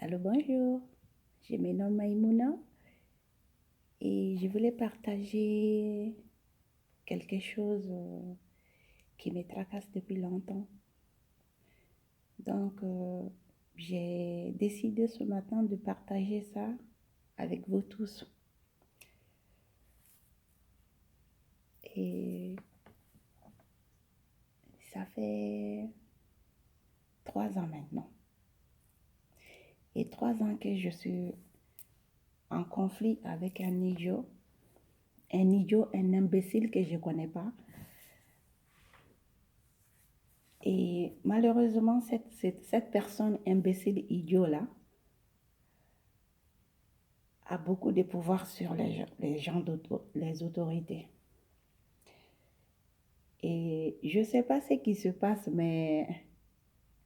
Allô, bonjour. Je me nomme Maïmouna et je voulais partager quelque chose qui me tracasse depuis longtemps. Donc, j'ai décidé ce matin de partager ça avec vous tous. Et ça fait 3 ans maintenant. Et 3 ans que je suis en conflit avec un idiot, un imbécile que je ne connais pas. Et malheureusement, cette personne imbécile, idiot-là, a beaucoup de pouvoir sur les autorités. Et je ne sais pas ce qui se passe, mais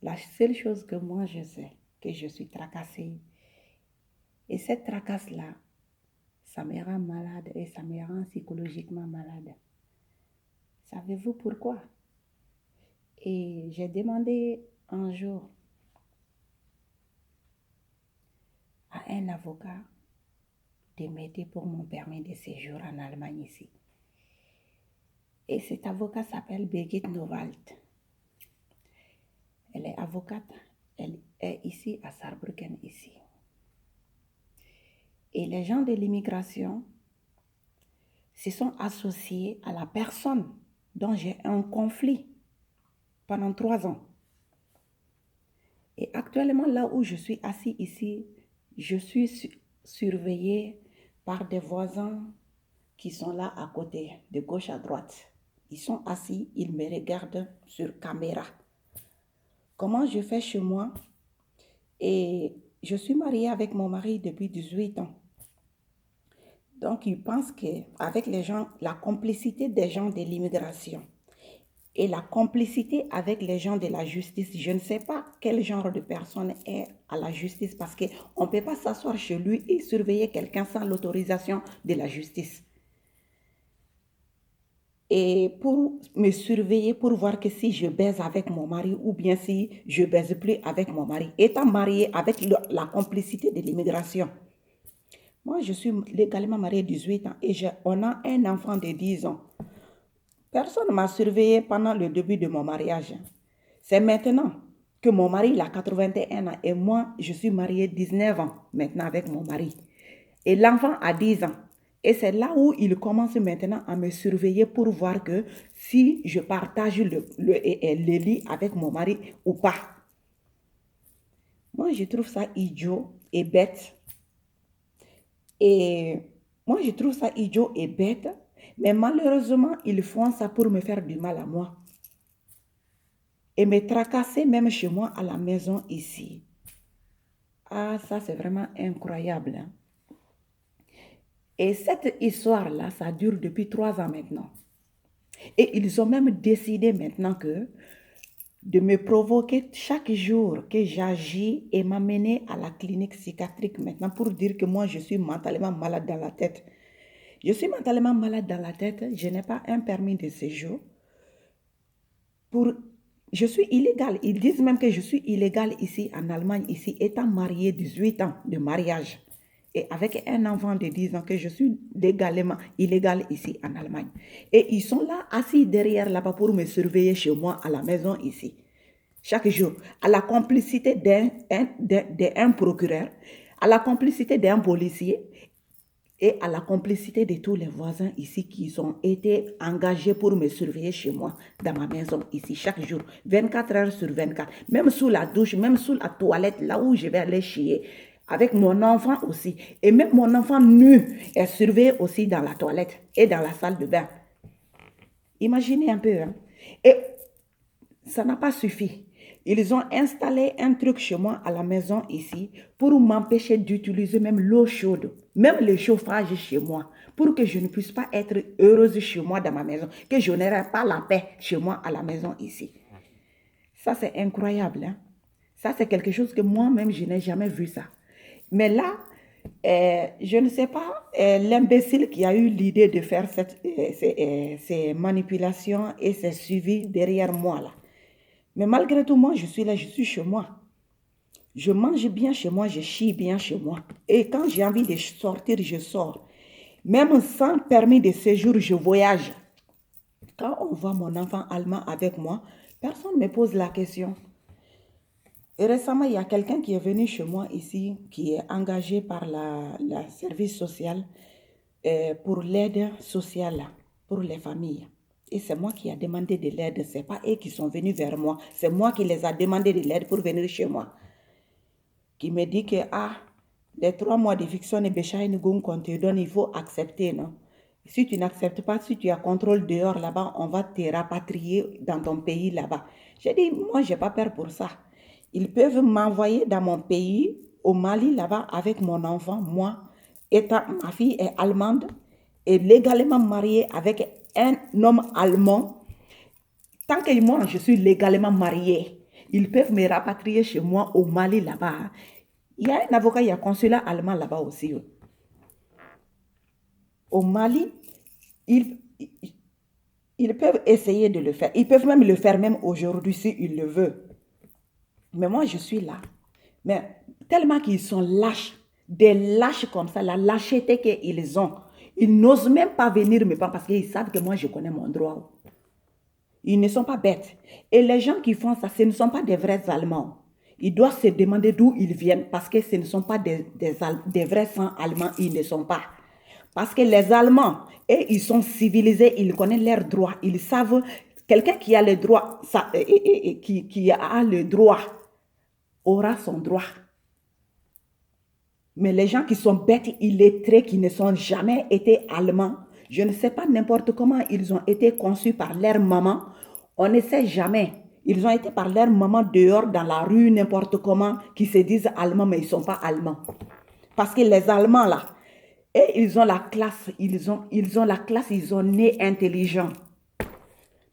la seule chose que moi je sais, que je suis tracassée. Et cette tracasse-là, ça me rend malade et ça me rend psychologiquement malade. Savez-vous pourquoi? Et j'ai demandé un jour à un avocat de m'aider pour mon permis de séjour en Allemagne ici. Et cet avocat s'appelle Birgit Nowald. Elle est avocate, elle est ici à Saarbrücken ici. Et les gens de l'immigration se sont associés à la personne dont j'ai un conflit pendant 3 ans. Et actuellement, là où je suis assis ici, je suis surveillée par des voisins qui sont là à côté, de gauche à droite. Ils sont assis, ils me regardent sur caméra. Comment je fais chez moi? Et je suis mariée avec mon mari depuis 18 ans. Donc, ils pensent qu'avec les gens, la complicité des gens de l'immigration et la complicité avec les gens de la justice, je ne sais pas quel genre de personne est à la justice parce qu'on ne peut pas s'asseoir chez lui et surveiller quelqu'un sans l'autorisation de la justice. Et pour me surveiller, pour voir que si je baise avec mon mari ou bien si je baise plus avec mon mari, étant mariée avec la complicité de l'immigration. Moi, je suis légalement mariée 18 ans et on a un enfant de 10 ans. Personne ne m'a surveillée pendant le début de mon mariage. C'est maintenant que mon mari il a 81 ans et moi, je suis mariée 19 ans maintenant avec mon mari. Et l'enfant a 10 ans. Et c'est là où il commence maintenant à me surveiller pour voir que si je partage le lit avec mon mari ou pas. Moi, je trouve ça idiot et bête. Et moi, je trouve ça idiot et bête. Mais malheureusement, ils font ça pour me faire du mal à moi. Et me tracasser même chez moi à la maison ici. Ah, ça c'est vraiment incroyable. Hein? Et cette histoire-là, ça dure depuis 3 ans maintenant. Et ils ont même décidé maintenant de me provoquer chaque jour que j'agis et m'amener à la clinique psychiatrique maintenant pour dire que moi je suis mentalement malade dans la tête. Je suis mentalement malade dans la tête, je n'ai pas un permis de séjour. Je suis illégale. Ils disent même que je suis illégale ici en Allemagne, ici, étant mariée 18 ans de mariage. Et avec un enfant de 10 ans que je suis légalement illégale ici en Allemagne. Et ils sont là assis derrière là-bas pour me surveiller chez moi à la maison ici. Chaque jour, à la complicité d'un procureur, à la complicité d'un policier et à la complicité de tous les voisins ici qui ont été engagés pour me surveiller chez moi, dans ma maison ici, chaque jour, 24 heures sur 24, même sous la douche, même sous la toilette, là où je vais aller chier, avec mon enfant aussi. Et même mon enfant nu est surveillé aussi dans la toilette et dans la salle de bain. Imaginez un peu. Hein? Et ça n'a pas suffi. Ils ont installé un truc chez moi à la maison ici pour m'empêcher d'utiliser même l'eau chaude, même le chauffage chez moi, pour que je ne puisse pas être heureuse chez moi dans ma maison, que je n'aurai pas la paix chez moi à la maison ici. Ça, c'est incroyable. Hein? Ça, c'est quelque chose que moi-même, je n'ai jamais vu ça. Mais là, je ne sais pas, l'imbécile qui a eu l'idée de faire ces manipulations et ces suivis derrière moi là. Mais malgré tout, moi, je suis là, je suis chez moi. Je mange bien chez moi, je chie bien chez moi. Et quand j'ai envie de sortir, je sors. Même sans permis de séjour, je voyage. Quand on voit mon enfant allemand avec moi, personne ne me pose la question. Et récemment, il y a quelqu'un qui est venu chez moi ici, qui est engagé par la service social pour l'aide sociale pour les familles. Et c'est moi qui ai demandé de l'aide. Ce n'est pas eux qui sont venus vers moi. C'est moi qui les ai demandé de l'aide pour venir chez moi. Qui me dit que, les 3 mois de fiction et Béchaïne Goum qu'on te donne, il faut accepter, non? Si tu n'acceptes pas, si tu as contrôle dehors là-bas, on va te rapatrier dans ton pays là-bas. J'ai dit, moi, je n'ai pas peur pour ça. Ils peuvent m'envoyer dans mon pays, au Mali, là-bas, avec mon enfant. Moi, étant, ma fille est allemande et légalement mariée avec un homme allemand. Tant que moi, je suis légalement mariée, ils peuvent me rapatrier chez moi au Mali, là-bas. Il y a un avocat, il y a un consulat allemand là-bas aussi. Au Mali, ils peuvent essayer de le faire. Ils peuvent même le faire même aujourd'hui s'ils le veulent. Mais moi, je suis là. Mais tellement qu'ils sont lâches, des lâches comme ça, la lâcheté qu'ils ont, ils n'osent même pas venir me prendre parce qu'ils savent que moi, je connais mon droit. Ils ne sont pas bêtes. Et les gens qui font ça, ce ne sont pas des vrais Allemands. Ils doivent se demander d'où ils viennent parce que ce ne sont pas des vrais sang allemands, ils ne sont pas. Parce que les Allemands, et ils sont civilisés, ils connaissent leurs droits, ils savent, quelqu'un qui a le droit, qui a le droit, aura son droit. Mais les gens qui sont bêtes, illettrés, qui ne sont jamais été allemands, je ne sais pas n'importe comment ils ont été conçus par leur maman, on ne sait jamais. Ils ont été par leur maman dehors dans la rue, n'importe comment, qui se disent allemands, mais ils ne sont pas allemands. Parce que les Allemands là, et ils ont la classe, ils ont la classe, ils sont nés intelligents.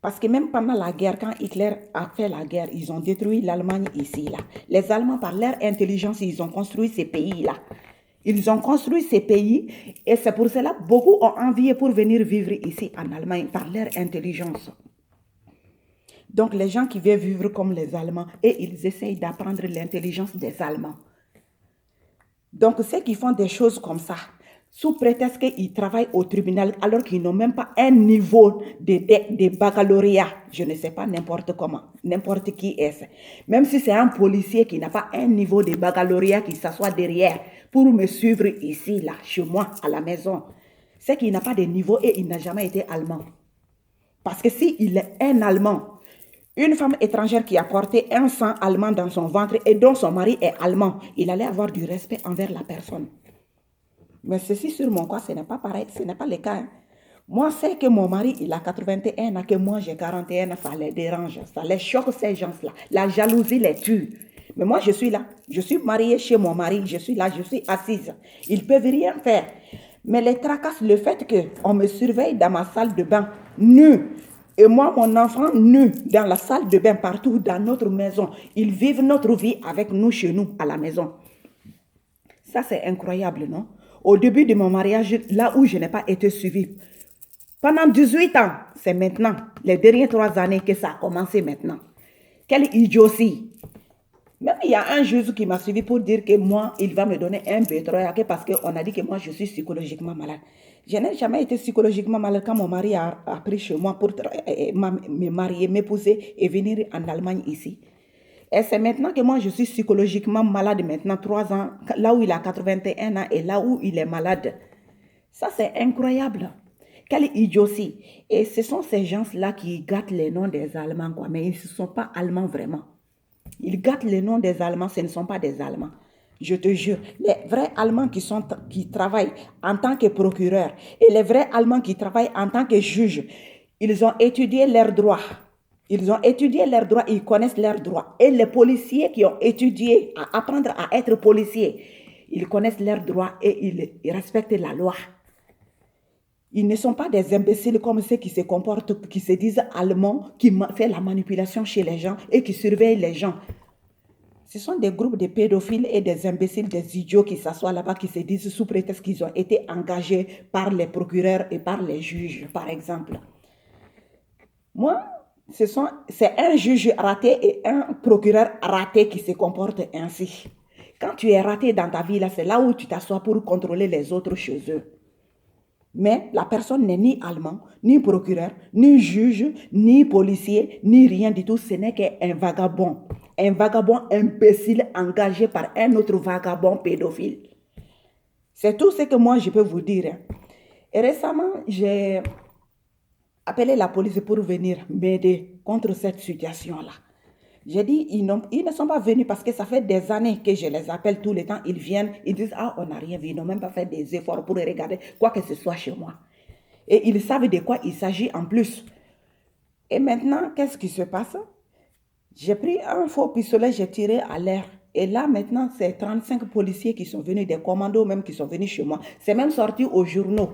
Parce que même pendant la guerre, quand Hitler a fait la guerre, ils ont détruit l'Allemagne ici, là. Les Allemands, par leur intelligence, ils ont construit ces pays-là. Ils ont construit ces pays et c'est pour cela que beaucoup ont envié pour venir vivre ici en Allemagne par leur intelligence. Donc les gens qui veulent vivre comme les Allemands et ils essayent d'apprendre l'intelligence des Allemands. Donc ceux qui font des choses comme ça, sous prétexte qu'ils travaillent au tribunal alors qu'ils n'ont même pas un niveau de baccalauréat, je ne sais pas n'importe comment, n'importe qui est-ce. Même si c'est un policier qui n'a pas un niveau de baccalauréat qui s'assoit derrière pour me suivre ici, là, chez moi, à la maison, c'est qu'il n'a pas de niveau et il n'a jamais été allemand. Parce que s'il est un Allemand, une femme étrangère qui a porté un sang allemand dans son ventre et dont son mari est allemand, il allait avoir du respect envers la personne. Mais ceci sur mon cas, ce n'est pas pareil, ce n'est pas le cas. Hein. Moi, c'est que mon mari, il a 81 ans, que moi j'ai 41 ans, ça les dérange, ça les choque ces gens-là. La jalousie les tue. Mais moi, je suis là, je suis mariée chez mon mari, je suis là, je suis assise. Ils ne peuvent rien faire. Mais les tracasse le fait qu'on me surveille dans ma salle de bain, nue. Et moi, mon enfant, nu, dans la salle de bain, partout, dans notre maison. Ils vivent notre vie avec nous, chez nous, à la maison. Ça, c'est incroyable, non? Au début de mon mariage, là où je n'ai pas été suivie, pendant 18 ans, c'est maintenant, les dernières 3 années que ça a commencé maintenant. Quelle idiotie! Même il y a un juge qui m'a suivi pour dire que moi, il va me donner un pétrole parce qu'on a dit que moi, je suis psychologiquement malade. Je n'ai jamais été psychologiquement malade quand mon mari a pris chez moi pour me marier, m'épouser et venir en Allemagne ici. Et c'est maintenant que moi, je suis psychologiquement malade maintenant, 3 ans, là où il a 81 ans et là où il est malade. Ça, c'est incroyable. Quelle idiotie. Et ce sont ces gens-là qui gâtent les noms des Allemands, quoi. Mais ils ne sont pas Allemands vraiment. Ils gâtent les noms des Allemands, ce ne sont pas des Allemands. Je te jure, les vrais Allemands qui travaillent en tant que procureurs et les vrais Allemands qui travaillent en tant que juges, ils ont étudié leurs droits. Ils ont étudié leurs droits, ils connaissent leurs droits. Et les policiers qui ont étudié à apprendre à être policiers, ils connaissent leurs droits et ils respectent la loi. Ils ne sont pas des imbéciles comme ceux qui se comportent, qui se disent allemands, qui font la manipulation chez les gens et qui surveillent les gens. Ce sont des groupes de pédophiles et des imbéciles, des idiots qui s'assoient là-bas, qui se disent sous prétexte qu'ils ont été engagés par les procureurs et par les juges, par exemple. Moi, C'est un juge raté et un procureur raté qui se comportent ainsi. Quand tu es raté dans ta vie, là, c'est là où tu t'assois pour contrôler les autres chez eux. Mais la personne n'est ni allemand, ni procureur, ni juge, ni policier, ni rien du tout. Ce n'est qu'un vagabond. Un vagabond imbécile engagé par un autre vagabond pédophile. C'est tout ce que moi je peux vous dire. Et récemment, j'ai appelé la police pour venir m'aider contre cette situation-là. J'ai dit, ils ne sont pas venus parce que ça fait des années que je les appelle tout le temps. Ils viennent, ils disent, ah, on n'a rien vu. Ils n'ont même pas fait des efforts pour regarder quoi que ce soit chez moi. Et ils savent de quoi il s'agit en plus. Et maintenant, qu'est-ce qui se passe? J'ai pris un faux pistolet, j'ai tiré à l'air. Et là, maintenant, c'est 35 policiers qui sont venus, des commandos même qui sont venus chez moi. C'est même sorti aux journaux.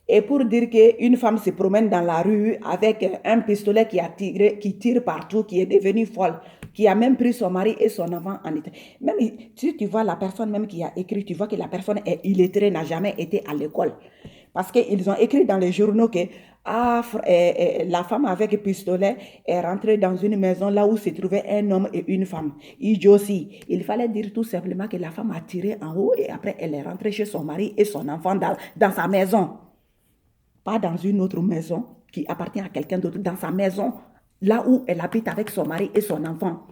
Et pour dire qu'une femme se promène dans la rue avec un pistolet qui tire partout, qui est devenue folle, qui a même pris son mari et son enfant en état. Même si tu vois la personne même qui a écrit, tu vois que la personne est illettrée, n'a jamais été à l'école. Parce qu'ils ont écrit dans les journaux que la femme avec pistolet est rentrée dans une maison là où se trouvait un homme et une femme. Aussi, il fallait dire tout simplement que la femme a tiré en haut et après elle est rentrée chez son mari et son enfant dans sa maison. Pas dans une autre maison qui appartient à quelqu'un d'autre, dans sa maison, là où elle habite avec son mari et son enfant.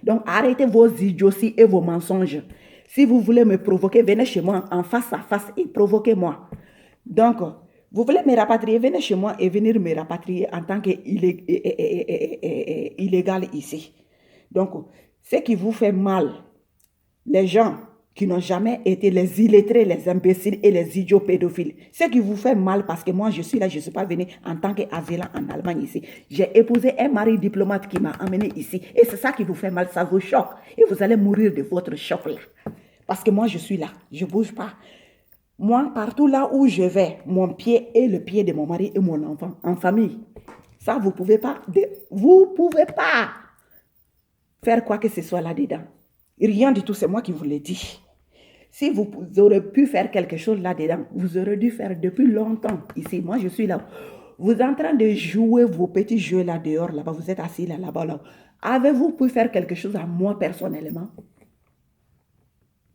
Donc, arrêtez vos idioties et vos mensonges. Si vous voulez me provoquer, venez chez moi en face à face et provoquez-moi. Donc, vous voulez me rapatrier, venez chez moi et venir me rapatrier en tant qu'illégal ici. Donc, ce qui vous fait mal, les gens qui n'ont jamais été les illettrés, les imbéciles et les idiots pédophiles. Ce qui vous fait mal parce que moi je suis là, je ne suis pas venue en tant qu'asylant en Allemagne ici. J'ai épousé un mari diplomate qui m'a amené ici. Et c'est ça qui vous fait mal, ça vous choque. Et vous allez mourir de votre choc là. Parce que moi je suis là, je ne bouge pas. Moi, partout là où je vais, mon pied est le pied de mon mari et mon enfant, en famille. Ça, vous ne pouvez pas. Vous pouvez pas faire quoi que ce soit là-dedans. Rien du tout, c'est moi qui vous l'ai dit. Si vous aurez pu faire quelque chose là-dedans, vous aurez dû faire depuis longtemps ici. Moi, je suis là. Vous êtes en train de jouer vos petits jeux là dehors, là-bas. Vous êtes assis là-bas. Là. Avez-vous pu faire quelque chose à moi personnellement?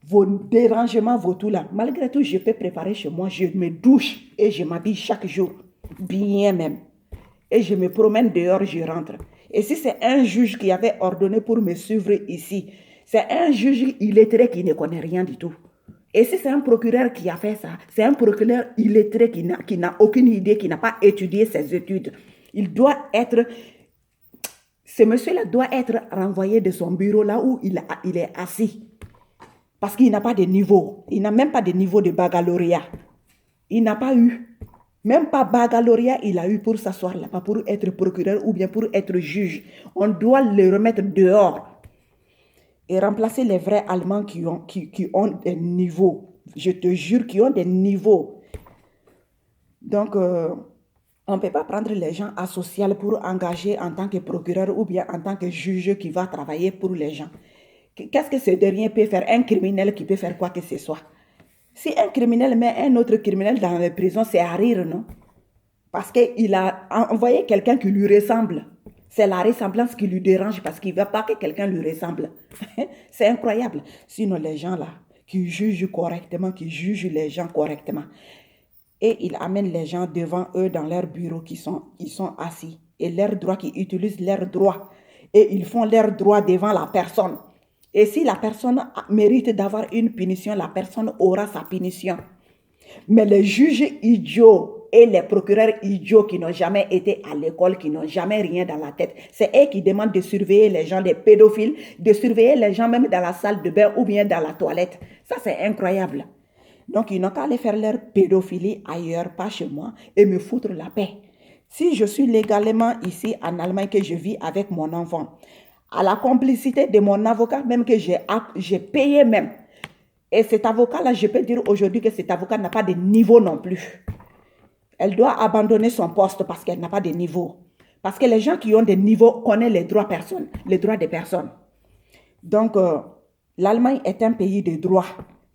Vos dérangements, vos tout là. Malgré tout, je peux préparer chez moi. Je me douche et je m'habille chaque jour. Bien même. Et je me promène dehors, je rentre. Et si c'est un juge qui avait ordonné pour me suivre ici, c'est un juge illettré qui ne connaît rien du tout. Et si c'est un procureur qui a fait ça, c'est un procureur illettré qui n'a aucune idée, qui n'a pas étudié ses études. Il doit être... Ce monsieur-là doit être renvoyé de son bureau là où il est assis. Parce qu'il n'a pas de niveau. Il n'a même pas de niveau de baccalauréat. Il n'a pas eu. Même pas baccalauréat, il a eu pour s'asseoir là-bas, pour être procureur ou bien pour être juge. On doit le remettre dehors et remplacer les vrais Allemands qui ont des niveaux. Je te jure, qui ont des niveaux. Donc, on ne peut pas prendre les gens asociaux pour engager en tant que procureur ou bien en tant que juge qui va travailler pour les gens. Qu'est-ce que ce dernier peut faire? Un criminel qui peut faire quoi que ce soit. Si un criminel met un autre criminel dans la prison, c'est à rire, non? Parce qu'il a envoyé quelqu'un qui lui ressemble. C'est la ressemblance qui lui dérange parce qu'il ne veut pas que quelqu'un lui ressemble. C'est incroyable. Sinon, les gens là, qui jugent correctement, qui jugent les gens correctement, et ils amènent les gens devant eux dans leur bureau ils sont assis. Et leurs droits, qui utilisent leurs droits. Et ils font leurs droits devant la personne. Et si la personne mérite d'avoir une punition, la personne aura sa punition. Mais les juges idiots et les procureurs idiots qui n'ont jamais été à l'école, qui n'ont jamais rien dans la tête, c'est eux qui demandent de surveiller les gens, des pédophiles, de surveiller les gens même dans la salle de bain ou bien dans la toilette. Ça, c'est incroyable. Donc, ils n'ont qu'à aller faire leur pédophilie ailleurs, pas chez moi, et me foutre la paix. Si je suis légalement ici en Allemagne, que je vis avec mon enfant, à la complicité de mon avocat, même que j'ai payé même. Et cet avocat-là, je peux dire aujourd'hui que cet avocat n'a pas de niveau non plus. Elle doit abandonner son poste parce qu'elle n'a pas de niveau. Parce que les gens qui ont des niveaux connaissent les droits des personnes. Donc, l'Allemagne est un pays de droit.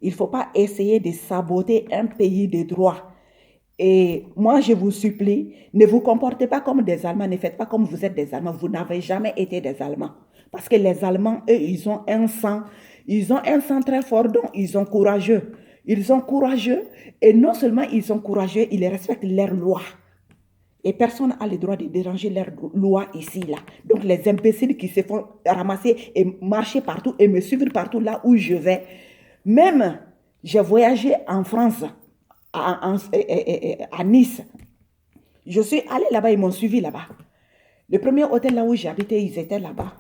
Il ne faut pas essayer de saboter un pays de droit. Et moi, je vous supplie, ne vous comportez pas comme des Allemands, ne faites pas comme vous êtes des Allemands. Vous n'avez jamais été des Allemands. Parce que les Allemands, eux, ils ont un sang très fort, donc ils sont courageux. Ils sont courageux, et non seulement ils sont courageux, ils respectent leurs lois. Et personne n'a le droit de déranger leurs lois ici, là. Donc les imbéciles qui se font ramasser et marcher partout et me suivre partout là où je vais. Même, j'ai voyagé en France, à Nice. Je suis allée là-bas, ils m'ont suivi là-bas. Le premier hôtel là où j'habitais, ils étaient là-bas.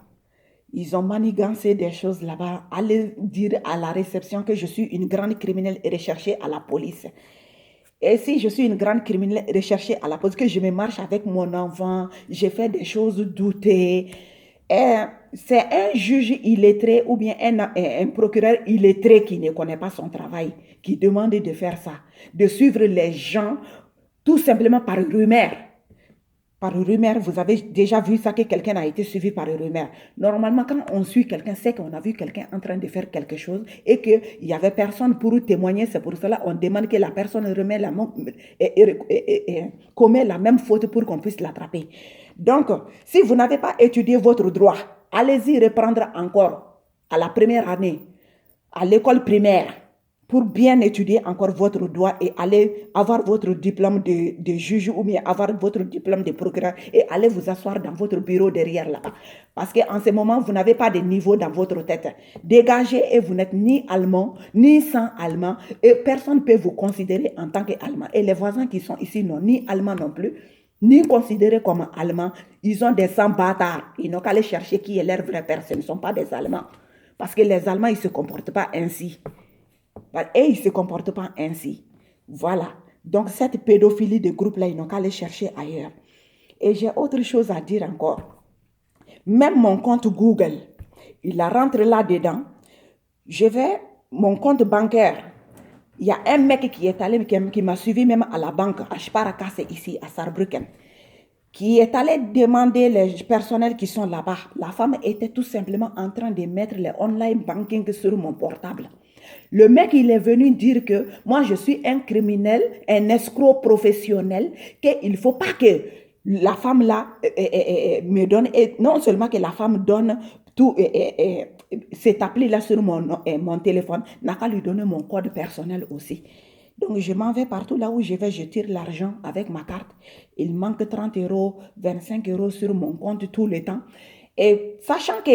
Ils ont manigancé des choses là-bas. Aller dire à la réception que je suis une grande criminelle recherchée à la police. Et si je suis une grande criminelle recherchée à la police, que je me marche avec mon enfant, j'ai fait des choses doutées. C'est un juge illettré ou bien un procureur illettré qui ne connaît pas son travail, qui demande de faire ça, de suivre les gens tout simplement par rumeur. Par rumeur, vous avez déjà vu ça que quelqu'un a été suivi par rumeur. Normalement, quand on suit quelqu'un, c'est qu'on a vu quelqu'un en train de faire quelque chose et qu'il n'y avait personne pour témoigner. C'est pour cela qu'on demande que la personne commet la même faute pour qu'on puisse l'attraper. Donc, si vous n'avez pas étudié votre droit, allez-y reprendre encore à la première année, à l'école primaire, pour bien étudier encore votre droit et aller avoir votre diplôme de juge ou bien avoir votre diplôme de procureur et aller vous asseoir dans votre bureau derrière là. Parce qu'en ce moment, vous n'avez pas de niveau dans votre tête. Dégagez et vous n'êtes ni allemand, ni sans allemand et personne ne peut vous considérer en tant qu'allemand. Et les voisins qui sont ici n'ont ni allemand non plus, ni considérés comme allemands. Ils ont des sangs bâtards. Ils n'ont qu'à aller chercher qui est leur vraie personne. Ils ne sont pas des Allemands. Parce que les Allemands, ils ne se comportent pas ainsi. Et ils ne se comportent pas ainsi. Voilà. Donc, cette pédophilie de groupe-là, ils n'ont qu'à aller chercher ailleurs. Et j'ai autre chose à dire encore. Même mon compte Google, il rentre là-dedans. Je vais, mon compte bancaire, il y a un mec qui est allé, qui m'a suivi même à la banque, à Sparakasse ici, à Saarbrücken, qui est allé demander les personnels qui sont là-bas. La femme était tout simplement en train de mettre le online banking sur mon portable. Le mec, il est venu dire que moi, je suis un criminel, un escroc professionnel, qu'il ne faut pas que la femme là me donne, et non seulement que la femme donne tout cette appli là sur mon téléphone, n'a qu'à lui donner mon code personnel aussi. Donc, je m'en vais partout là où je vais, je tire l'argent avec ma carte. Il manque 30 euros, 25 euros sur mon compte tout le temps. Et sachant que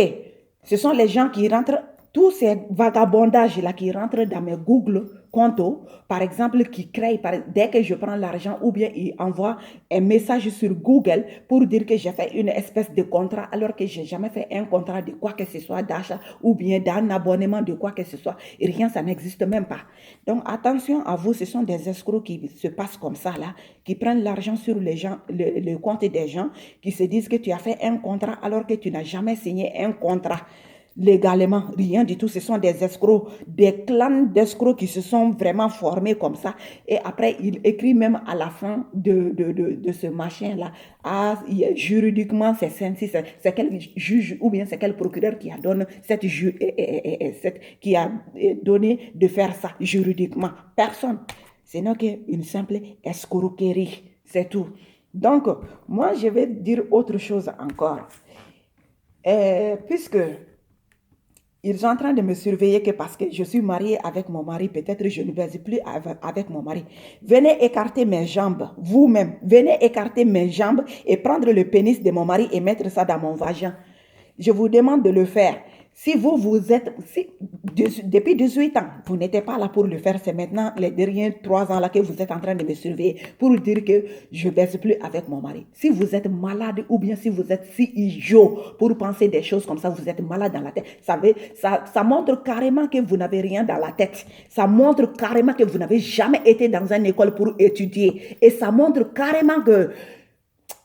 ce sont les gens qui rentrent, tous ces vagabondages-là qui rentrent dans mes Google comptes, par exemple, qui créent, dès que je prends l'argent, ou bien ils envoient un message sur Google pour dire que j'ai fait une espèce de contrat, alors que je n'ai jamais fait un contrat de quoi que ce soit, d'achat, ou bien d'un abonnement de quoi que ce soit. Et rien, ça n'existe même pas. Donc, attention à vous, ce sont des escrocs qui se passent comme ça, là, qui prennent l'argent sur les gens, le compte des gens, qui se disent que tu as fait un contrat alors que tu n'as jamais signé un contrat. Légalement, rien du tout. Ce sont des escrocs, des clans d'escrocs qui se sont vraiment formés comme ça. Et après, il écrit même à la fin de ce machin-là, ah, juridiquement, c'est quel juge ou bien c'est quel procureur qui a donné qui a donné de faire ça juridiquement. Personne. Ce n'est qu'une simple escroquerie. C'est tout. Donc, moi, je vais dire autre chose encore. Puisque ils sont en train de me surveiller que parce que je suis mariée avec mon mari, peut-être je ne baise plus avec mon mari. Venez écarter mes jambes, vous-même. Venez écarter mes jambes et prendre le pénis de mon mari et mettre ça dans mon vagin. Je vous demande de le faire. Si vous êtes, depuis 18 ans, vous n'étiez pas là pour le faire, c'est maintenant les derniers 3 ans là que vous êtes en train de me surveiller pour dire que je ne baisse plus avec mon mari. Si vous êtes malade ou bien si vous êtes si idiot pour penser des choses comme ça, vous êtes malade dans la tête. Ça montre carrément que vous n'avez rien dans la tête. Ça montre carrément que vous n'avez jamais été dans une école pour étudier. Et ça montre carrément que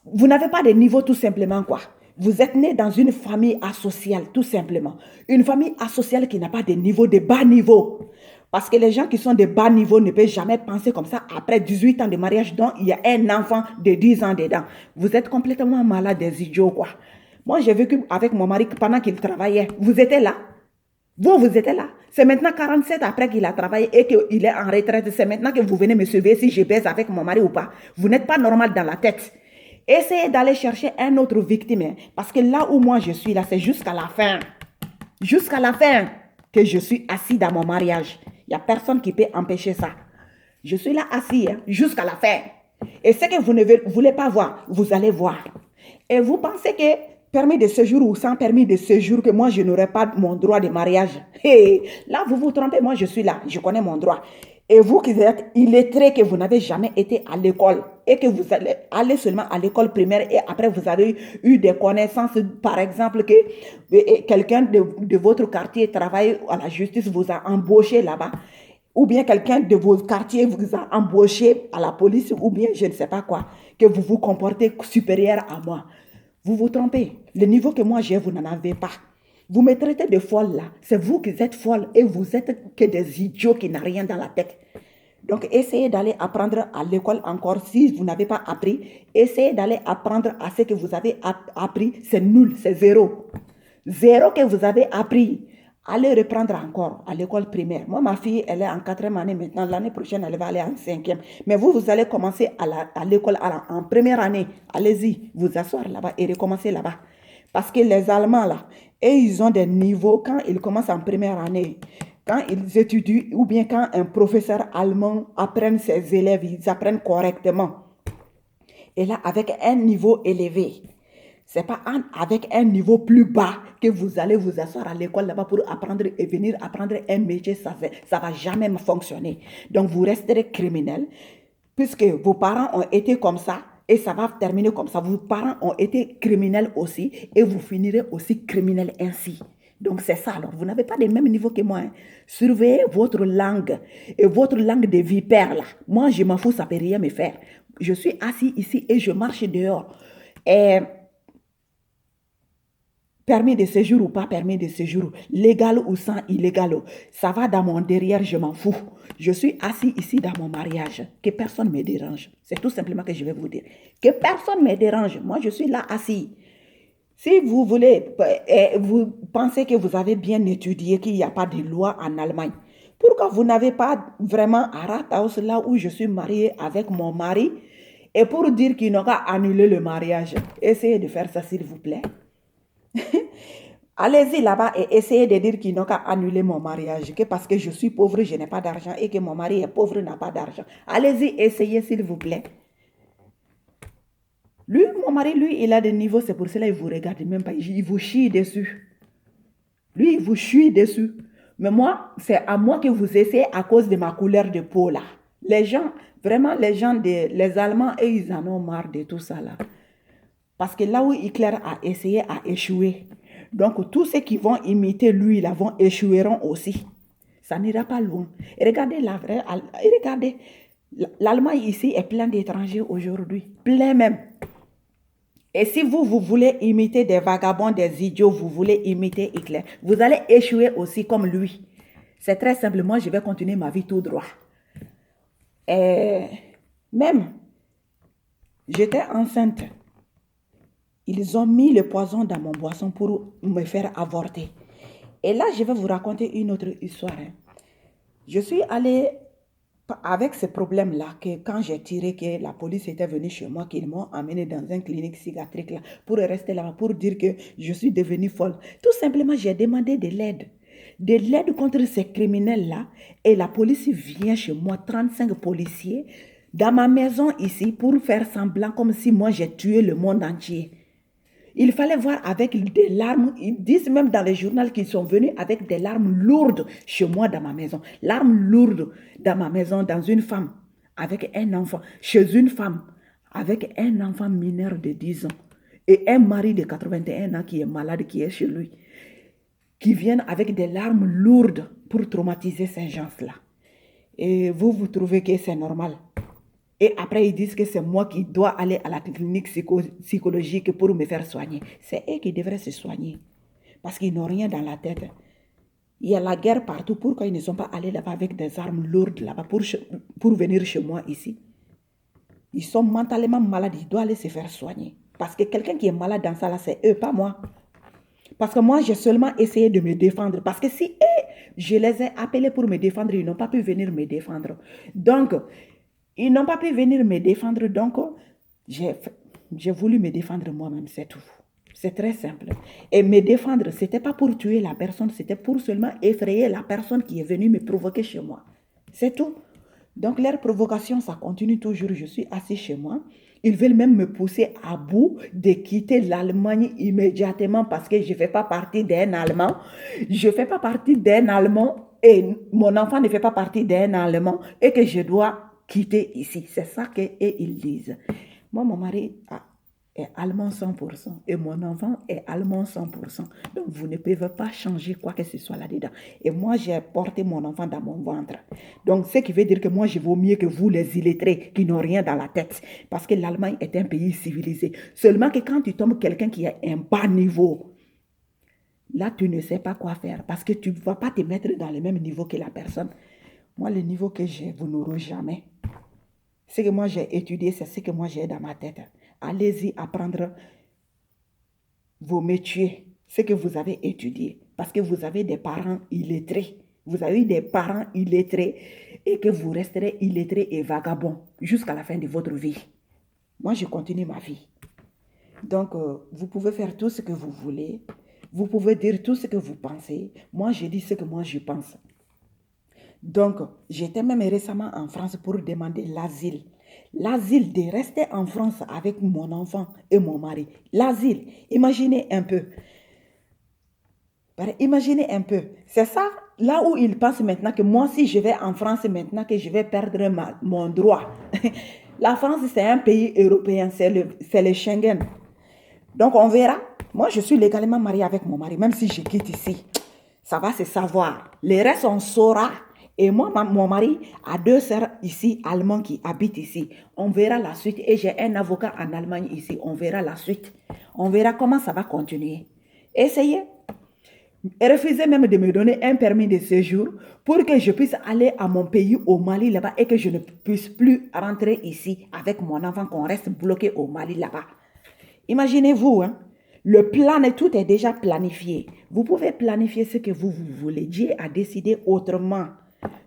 vous n'avez pas de niveau tout simplement quoi. Vous êtes né dans une famille asociale, tout simplement. Une famille asociale qui n'a pas de niveau, de bas niveau. Parce que les gens qui sont de bas niveau ne peuvent jamais penser comme ça après 18 ans de mariage dont il y a un enfant de 10 ans dedans. Vous êtes complètement malade, des idiots, quoi. Moi, j'ai vécu avec mon mari pendant qu'il travaillait. Vous étiez là. Vous étiez là. C'est maintenant 47 après qu'il a travaillé et qu'il est en retraite. C'est maintenant que vous venez me surveiller si je baise avec mon mari ou pas. Vous n'êtes pas normal dans la tête. Essayez d'aller chercher un autre victime. Hein, parce que là où moi je suis, là, c'est jusqu'à la fin. Jusqu'à la fin que je suis assis dans mon mariage. Il n'y a personne qui peut empêcher ça. Je suis là assis hein, jusqu'à la fin. Et ce que vous ne voulez pas voir, vous allez voir. Et vous pensez que permis de séjour ou sans permis de séjour, que moi, je n'aurai pas mon droit de mariage. Hey, là, vous vous trompez, moi, je suis là, je connais mon droit. Et vous qui êtes illettrés, que vous n'avez jamais été à l'école et que vous allez aller seulement à l'école primaire et après vous avez eu des connaissances, par exemple, que quelqu'un de votre quartier travaille à la justice, vous a embauché là-bas, ou bien quelqu'un de vos quartiers vous a embauché à la police, ou bien je ne sais pas quoi, que vous vous comportez supérieur à moi. Vous vous trompez. Le niveau que moi j'ai, vous n'en avez pas. Vous me traitez de folle là. C'est vous qui êtes folle et vous êtes que des idiots qui n'ont rien dans la tête. Donc, essayez d'aller apprendre à l'école encore si vous n'avez pas appris. Essayez d'aller apprendre à ce que vous avez appris. C'est nul, c'est zéro. Zéro que vous avez appris. Allez reprendre encore à l'école primaire. Moi, ma fille, elle est en 4e année maintenant. L'année prochaine, elle va aller en 5e. Mais vous, vous allez commencer à l'école en première année. Allez-y, vous asseoir là-bas et recommencer là-bas. Parce que les Allemands, là, et ils ont des niveaux quand ils commencent en première année. Quand ils étudient ou bien quand un professeur allemand apprend ses élèves, ils apprennent correctement. Et là, avec un niveau élevé. Ce n'est pas avec un niveau plus bas que vous allez vous asseoir à l'école là-bas pour apprendre et venir apprendre un métier. Ça ne va jamais fonctionner. Donc, vous resterez criminel puisque vos parents ont été comme ça et ça va terminer comme ça. Vos parents ont été criminels aussi et vous finirez aussi criminel ainsi. Donc, c'est ça. Alors, vous n'avez pas le même niveau que moi. Hein. Surveillez votre langue et votre langue de vipère là. Moi, je m'en fous, ça ne peut rien me faire. Je suis assis ici et je marche dehors. Et permis de séjour ou pas permis de séjour, légal ou sans illégal, ça va dans mon derrière, je m'en fous. Je suis assis ici dans mon mariage, que personne ne me dérange. C'est tout simplement que je vais vous dire. Que personne ne me dérange. Moi, je suis là assis. Si vous voulez, vous pensez que vous avez bien étudié, qu'il n'y a pas de loi en Allemagne, pourquoi vous n'avez pas vraiment à Rathaus, là où je suis mariée avec mon mari, et pour dire qu'il n'aura qu'à annuler le mariage? Essayez de faire ça, s'il vous plaît. Allez-y là-bas et essayez de dire qu'ils n'ont qu'à annuler mon mariage, que parce que je suis pauvre, je n'ai pas d'argent et que mon mari est pauvre, n'a pas d'argent. Allez-y, essayez s'il vous plaît. Lui, mon mari, lui, il a des niveaux, c'est pour cela qu'il ne vous regarde même pas, il vous chie dessus. Lui, il vous chie dessus. Mais moi, c'est à moi que vous essayez à cause de ma couleur de peau là. Les gens, vraiment les Allemands, et ils en ont marre de tout ça là. Parce que là où Hitler a essayé à échouer, donc tous ceux qui vont imiter lui, là, vont échoueront aussi. Ça n'ira pas loin. Et regardez regardez, l'Allemagne ici est plein d'étrangers aujourd'hui. Plein même. Et si vous voulez imiter des vagabonds, des idiots, vous voulez imiter Hitler, vous allez échouer aussi comme lui. C'est très simple. Moi, je vais continuer ma vie tout droit. Et même, j'étais enceinte. Ils ont mis le poison dans mon boisson pour me faire avorter. Et là, je vais vous raconter une autre histoire. Hein. Je suis allée avec ce problème-là, que quand j'ai tiré que la police était venue chez moi, qu'ils m'ont amené dans une clinique psychiatrique là, pour rester là-bas, pour dire que je suis devenue folle. Tout simplement, j'ai demandé de l'aide. De l'aide contre ces criminels-là. Et la police vient chez moi, 35 policiers, dans ma maison ici, pour faire semblant comme si moi j'ai tué le monde entier. Il fallait voir avec des larmes. Ils disent même dans les journaux qu'ils sont venus avec des larmes lourdes chez moi dans ma maison. Larmes lourdes dans ma maison, dans une femme, avec un enfant. Chez une femme, avec un enfant mineur de 10 ans. Et un mari de 81 ans qui est malade, qui est chez lui. Qui viennent avec des larmes lourdes pour traumatiser ces gens-là. Et vous trouvez que c'est normal? Et après, ils disent que c'est moi qui dois aller à la clinique psychologique pour me faire soigner. C'est eux qui devraient se soigner. Parce qu'ils n'ont rien dans la tête. Il y a la guerre partout. Pourquoi ils ne sont pas allés là-bas avec des armes lourdes là-bas pour venir chez moi ici? Ils sont mentalement malades. Ils doivent aller se faire soigner. Parce que quelqu'un qui est malade dans ça là, c'est eux, pas moi. Parce que moi, j'ai seulement essayé de me défendre. Parce que si je les ai appelés pour me défendre, ils n'ont pas pu venir me défendre. Donc, ils n'ont pas pu venir me défendre. Donc, j'ai voulu me défendre moi-même, c'est tout. C'est très simple. Et me défendre, ce n'était pas pour tuer la personne, c'était pour seulement effrayer la personne qui est venue me provoquer chez moi. C'est tout. Donc, leur provocation, ça continue toujours. Je suis assis chez moi. Ils veulent même me pousser à bout de quitter l'Allemagne immédiatement parce que je ne fais pas partie d'un Allemand. Je ne fais pas partie d'un Allemand et mon enfant ne fait pas partie d'un Allemand et que je dois quitter ici. C'est ça qu'ils disent. Moi, mon mari est allemand 100% et mon enfant est allemand 100%. Donc, vous ne pouvez pas changer quoi que ce soit là-dedans. Et moi, j'ai porté mon enfant dans mon ventre. Donc, ce qui veut dire que moi, je vaux mieux que vous, les illettrés, qui n'ont rien dans la tête. Parce que l'Allemagne est un pays civilisé. Seulement que quand tu tombes quelqu'un qui a un bas niveau, là, tu ne sais pas quoi faire. Parce que tu ne vas pas te mettre dans le même niveau que la personne. Moi, le niveau que j'ai, vous n'aurez jamais. Ce que moi, j'ai étudié, c'est ce que moi, j'ai dans ma tête. Allez-y apprendre vos métiers, ce que vous avez étudié, parce que vous avez des parents illettrés. Vous avez des parents illettrés et que vous resterez illettrés et vagabonds jusqu'à la fin de votre vie. Moi, je continue ma vie. Donc, vous pouvez faire tout ce que vous voulez. Vous pouvez dire tout ce que vous pensez. Moi, je dis ce que moi, je pense. Donc, j'étais même récemment en France pour demander l'asile. L'asile, de rester en France avec mon enfant et mon mari. L'asile, imaginez un peu. Imaginez un peu. C'est ça, là où ils pensent maintenant que moi, si je vais en France maintenant, que je vais perdre mon droit. La France, c'est un pays européen, c'est le Schengen. Donc, on verra. Moi, je suis légalement mariée avec mon mari, même si je quitte ici. Ça va se savoir. Les restes, on saura. Et moi, mon mari a 2 sœurs ici, allemands, qui habitent ici. On verra la suite. Et j'ai un avocat en Allemagne ici. On verra la suite. On verra comment ça va continuer. Essayez. Et refusez même de me donner un permis de séjour pour que je puisse aller à mon pays, au Mali, là-bas, et que je ne puisse plus rentrer ici avec mon enfant, qu'on reste bloqué au Mali, là-bas. Imaginez-vous, hein? Le plan, tout est déjà planifié. Vous pouvez planifier ce que vous voulez. Dieu a décidé autrement.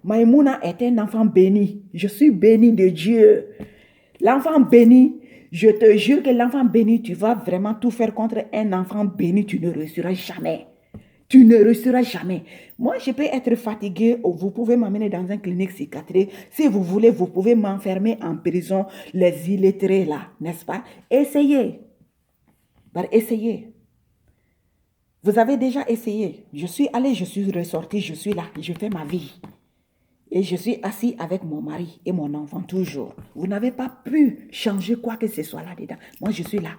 Maïmouna est un enfant béni. Je suis béni de Dieu. L'enfant béni, je te jure que l'enfant béni, tu vas vraiment tout faire contre un enfant béni. Tu ne réussiras jamais. Tu ne réussiras jamais. Moi, je peux être fatiguée. Vous pouvez m'amener dans une clinique psychiatrique. Si vous voulez, vous pouvez m'enfermer en prison. Les illettrés là, n'est-ce pas? Essayez. Essayez. Vous avez déjà essayé. Je suis allée, je suis ressortie, je suis là. Je fais ma vie. Et je suis assis avec mon mari et mon enfant toujours. Vous n'avez pas pu changer quoi que ce soit là-dedans. Moi, je suis là.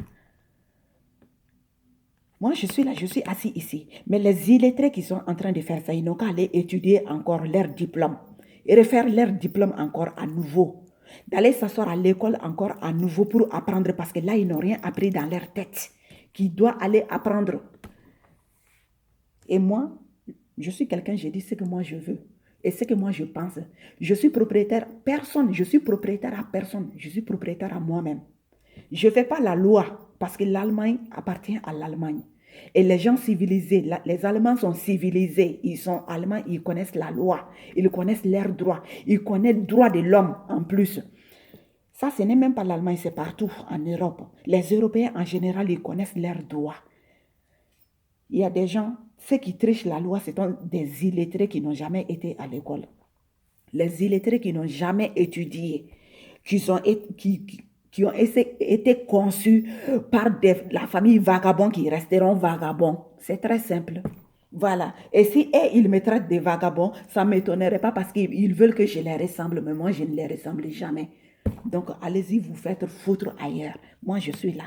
Moi, je suis là, je suis assis ici. Mais les illettrés qui sont en train de faire ça, ils n'ont qu'à aller étudier encore leur diplôme. Et refaire leur diplôme encore à nouveau. D'aller s'asseoir à l'école encore à nouveau pour apprendre. Parce que là, ils n'ont rien appris dans leur tête. Qui doit aller apprendre. Et moi, je suis quelqu'un, je dis ce que moi je veux. Et ce que moi je pense. Je suis propriétaire, personne, je suis propriétaire à personne. Je suis propriétaire à moi-même. Je ne fais pas la loi parce que l'Allemagne appartient à l'Allemagne. Et les gens civilisés, les Allemands sont civilisés. Ils sont Allemands, ils connaissent la loi. Ils connaissent leurs droits. Ils connaissent le droit de l'homme en plus. Ça, ce n'est même pas l'Allemagne, c'est partout en Europe. Les Européens, en général, ils connaissent leurs droits. Il y a des gens, ceux qui trichent la loi, ce sont des illettrés qui n'ont jamais été à l'école. Les illettrés qui n'ont jamais étudié, qui ont été conçus par la famille vagabond qui resteront vagabonds. C'est très simple. Voilà. Et si ils me traitent de vagabonds, ça ne m'étonnerait pas parce qu'ils veulent que je les ressemble, mais moi, je ne les ressemble jamais. Donc, allez-y, vous faites foutre ailleurs. Moi, je suis là.